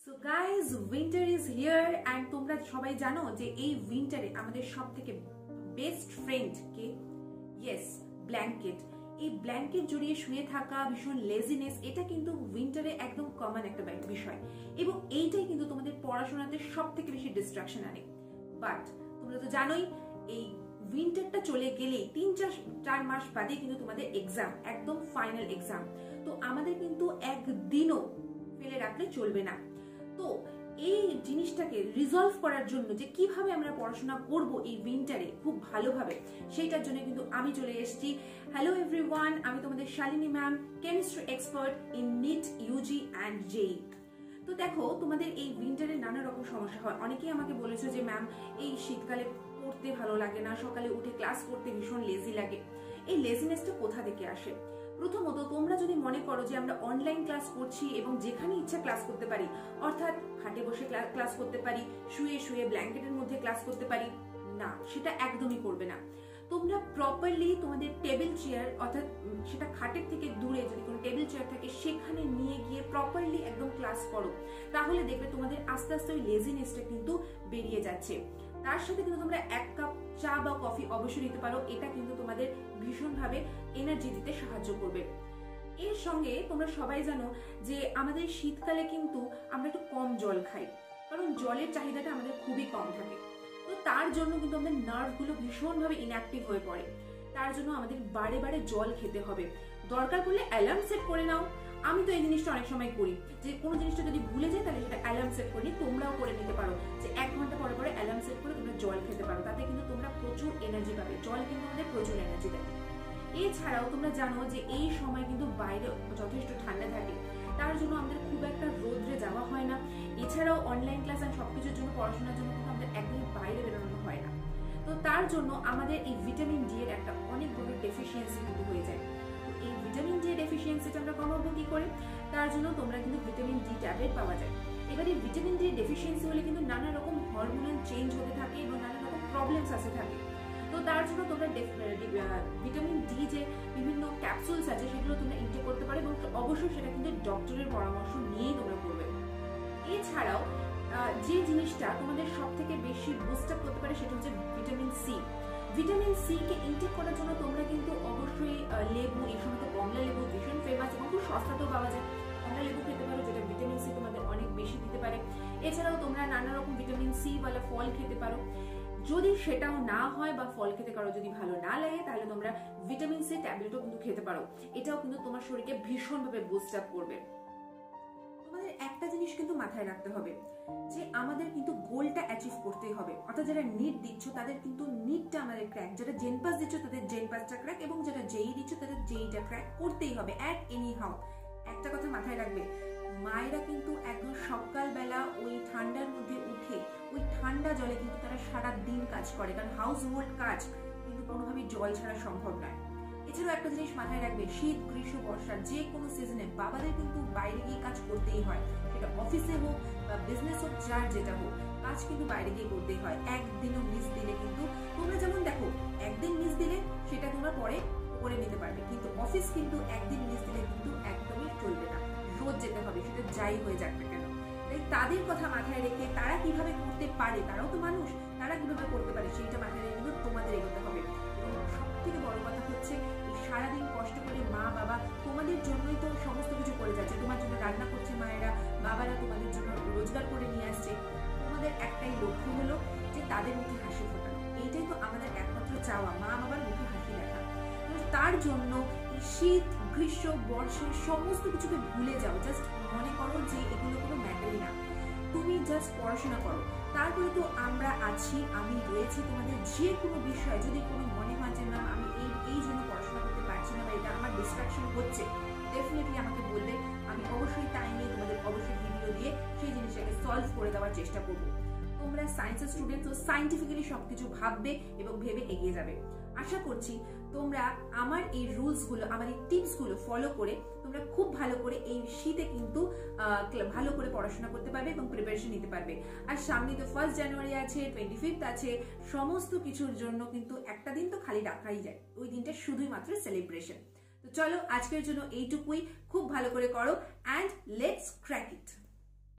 So guys winter is here and তোমরা সবাই জানো যে এই উইন্টারে আমাদের সব থেকে বেস্ট ফ্রেন্ড কে? Yes, blanket. এই ব্ল্যাঙ্কেট জড়িয়ে শুয়ে থাকা, ভীষণ লেজিনেস, এটা কিন্তু উইন্টারে একদম কমন একটা বিষয় এবং এইটাই কিন্তু তোমাদের পড়াশোনাতে সব থেকে বেশি ডিস্ট্রাকশন আনে। বাট তোমরা তো জানোই এই উইন্টারটা চলে গেলেই 3-4 মাস বাদে কিন্তু তোমাদের এক্সাম, একদম ফাইনাল এক্সাম। তো আমাদের কিন্তু একদিনও ফেলে রাখলে চলবে না। তো এই জিনিসটাকে রিজলভ করার জন্য যে কিভাবে আমরা পড়াশোনা করব এই উইন্টারে খুব ভালোভাবে, সেইটার জন্য কিন্তু আমি চলে এসেছি। হ্যালো এভরিওয়ান, আমি তোমাদের Shalini ma'am, chemistry expert in NEET, UG and JEE. তো দেখো, তোমাদের এই উইন্টারে নানা রকম সমস্যা হয়। অনেকেই আমাকে বলেছো যে ম্যাম এই শীতকালে পড়তে ভালো লাগে না, সকালে উঠে ক্লাস করতে ভীষণ লেজি লাগে। এই লেজিনেসটা কোথা থেকে আসে? প্রথমত, তোমরা যদি মনে করো যে আমরা অনলাইন ক্লাস করছি এবং যেখানে ইচ্ছা ক্লাস করতে পারি, অর্থাৎ খাটে বসে ক্লাস করতে পারি, শুয়ে শুয়ে ব্ল্যাঙ্কেটের মধ্যে ক্লাস করতে পারি, না, সেটা একদমই করবে না। তোমরা প্রপারলি তোমাদের টেবিল চেয়ার, অর্থাৎ সেটা খাটের থেকে দূরে যদি কোনো টেবিল চেয়ার থাকে সেখানে নিয়ে গিয়ে প্রপারলি একদম ক্লাস করো, তাহলে দেখবে তোমাদের আস্তে আস্তে ওই লেজিনেসটা কিন্তু বেরিয়ে যাচ্ছে। তার সাথে কিন্তু তোমরা 1 কাপ চা বা কফি অবশ্যই নিতে পারো, এটা কিন্তু তোমাদের ভীষণভাবে এনার্জি দিতে সাহায্য করবে। এর সঙ্গে তোমরা সবাই জানো যে আমাদের শীতকালে কিন্তু আমরা একটু কম জল খাই, কারণ জলের চাহিদাটা আমাদের খুবই কম থাকে। তো তার জন্য কিন্তু আমাদের নার্ভগুলো ভীষণভাবে ইনঅ্যাক্টিভ হয়ে পড়ে। তার জন্য আমাদের বারে বারে জল খেতে হবে। দরকার পড়লে অ্যালার্ম সেট করে নাও। আমি তো এই জিনিসটা অনেক সময় করি, যে কোনো জিনিসটা যদি ভুলে যায় তাহলে সেটা অ্যালার্ম সেট করে নিই। তোমরাও করে নিতে পারো যে 1 ঘন্টা পরে পরে অ্যালার্ম সেট করে তোমরা জল খেতে পারো, তাতে কিন্তু তোমরা প্রচুর এনার্জি পাবে। জল কিন্তু আমাদের প্রচুর এনার্জি দেয়। এছাড়াও তোমরা জানো যে এই সময় কিন্তু বাইরে যথেষ্ট ঠান্ডা থাকে, তার জন্য আমাদের খুব একটা রোদ্রে যাওয়া হয় না। এছাড়াও অনলাইন ক্লাস আর সবকিছুর জন্য, পড়াশোনার জন্য কিন্তু আমাদের একদমই বাইরে বেরোনো হয় না। তো তার জন্য আমাদের এই ভিটামিন ডি এর একটা অনেক বড় ডেফিসিয়েন্সি কিন্তু হয়ে যায়। এই ভিটামিন ডি এর ডেফিসিয়েন্সিটা আমরা কমাবো কি করে? তার জন্য তোমরা কিন্তু ভিটামিন ডি ট্যাবলেট পাওয়া যায়। এবার এই ভিটামিন ডি এর ডেফিসিয়েন্সি হলে কিন্তু নানা রকম হরমোনাল চেঞ্জ হতে থাকে এবং নানা রকম প্রবলেমস আসতে থাকে। তো তার জন্য তোমরা ভিটামিন ডি যে বিভিন্ন ক্যাপসুলস আছে সেগুলো তোমরা ইনটেক করতে পারো এবং অবশ্যই সেটা কিন্তু ডক্টরের পরামর্শ নিয়েই তোমরা করবে। এছাড়াও যে জিনিসটা তোমাদের সব থেকে বেশি বুস্ট আপ করতে পারে সেটা হচ্ছে vitamin C. Vitamin C K intact করার জন্য তোমরা কিন্তু অবশ্যই লেবু, এই সময় তো কমলা লেবু ভীষণ ফেমাস এবং খুব সস্তাতেও পাওয়া যায়, কমলা লেবু খেতে পারো, যেটা ভিটামিন সি তোমাদের অনেক বেশি দিতে পারে। এছাড়াও তোমরা নানা রকম ভিটামিন সি ওয়ালা ফল খেতে পারো। যদি সেটাও না হয় বা ফল খেতে পারো যদি ভালো না লাগে, তাহলে তোমরা ভিটামিন সি ট্যাবলেটও কিন্তু খেতে পারো। এটাও কিন্তু তোমার শরীরকে ভীষণভাবে বুস্ট আপ করবে। তোমাদের একটা জিনিস কিন্তু মাথায় রাখতে হবে যে আমাদের কিন্তু গোলটা অ্যাচিভ করতেই হবে। অর্থাৎ যারা নিট দিচ্ছ তাদের কিন্তু নিটটা আমাদের ক্র্যাক, যারা জেন পাস দিচ্ছ তাদের জেন পাসটা ক্র্যাক, এবং যারা জেই দিচ্ছ তাদের জেইটা ক্র্যাক করতেই হবে অ্যাট এনি হাউ। একটা কথা মাথায় রাখবে, মায়েরা কিন্তু একদম সকালবেলা ওই ঠান্ডার মধ্যে উঠে ওই ঠান্ডা জলে কিন্তু তারা সারা দিন কাজ করে, কারণ হাউস হোল্ড কাজ কিন্তু কোনোভাবেই জল ছাড়া সম্ভব নয়। এছাড়াও একটা জিনিস মাথায় রাখবে, শীত, গ্রীষ্ম, বর্ষা যে কোনো সিজনে বাবাদের কিন্তু বাইরে গিয়ে কাজ করতেই হয়। সেটা অফিসে হোক বা বিজনেস হোক, যার যেটা হোক, কাজ কিন্তু বাইরে গিয়ে করতেই হয়। একদিনও মিস দিলে কিন্তু, তোমরা যেমন দেখো একদিন মিস দিলে সেটা তোমরা পরে করে নিতে পারবে, কিন্তু অফিস কিন্তু একদিন মিস দিলে কিন্তু একদমই চলবে না, রোজ যেতে হবে, সেটা যাই হয়ে যাক না কেন। তাই তাদের কথা মাথায় রেখে তারা কিভাবে করতে পারে, তারাও তো মানুষ, তারা কিভাবে করতে পারে সেইটা মাথায় রেখে কিন্তু তোমাদের এগোতে হবে। এবং সব থেকে বড় কথা হচ্ছে, এই সারাদিন কষ্ট করে মা বাবা তোমাদের জন্যই তো সমস্ত কিছু করে যাচ্ছে, তোমার জন্য রান্না করছে মায়েরা, বাবারা তোমাদের জন্য রোজগার করে নিয়ে আসছে। তোমাদের একটাই লক্ষ্য হলো যে তাদের মুখে হাসি ফোটানো, এইটাই তো আমাদের একমাত্র চাওয়া, মা বাবার মুখে হাসি দেখা। তার জন্য শীত, গ্রীষ্ম, বর্ষার সমস্ত কিছুকে ভুলে যাও, জাস্ট মনে করো যে এগুলো কোনো ম্যাটারই না, তুমি জাস্ট পড়াশোনা করো। তারপরে তো আমরা আছি, আমি রয়েছি তোমাদের যে কোনো বিষয়। যদি কোনো মনে হয় যে না আমি এই জন্য পড়াশোনা করতে পারছি না বা এটা আমার ডিস্ট্রাকশন হচ্ছে, ডেফিনেটলি আমাকে বলবে, আমি অবশ্যই টাইম নিয়ে তোমাদের অবশ্যই ভিডিও দিয়ে সেই জিনিসটাকে সলভ করে দেওয়ার চেষ্টা করবো। তোমরা সায়েন্সের স্টুডেন্ট, তো সায়েন্টিফিক্যালি সবকিছু ভাববে এবং ভেবে এগিয়ে যাবে। আশা করছি তোমরা আমার এই রুলসগুলো, আমার এই টিপসগুলো ফলো করে তোমরা খুব ভালো করে এই শীতে কিন্তু ভালো করে পড়াশোনা করতে পারবে এবং প্রিপারেশন নিতে পারবে। আর সামনে তো 1 জানুয়ারি আছে, 25th আছে, সমস্ত কিছুর জন্য কিন্তু একটা দিন তো খালি রাখাই যায়, ওই দিনটা শুধুই মাত্র সেলিব্রেশন। তো চলো আজকের জন্য এইটুকুই, খুব ভালো করে করো অ্যান্ড লেটস ক্র্যাক ইট।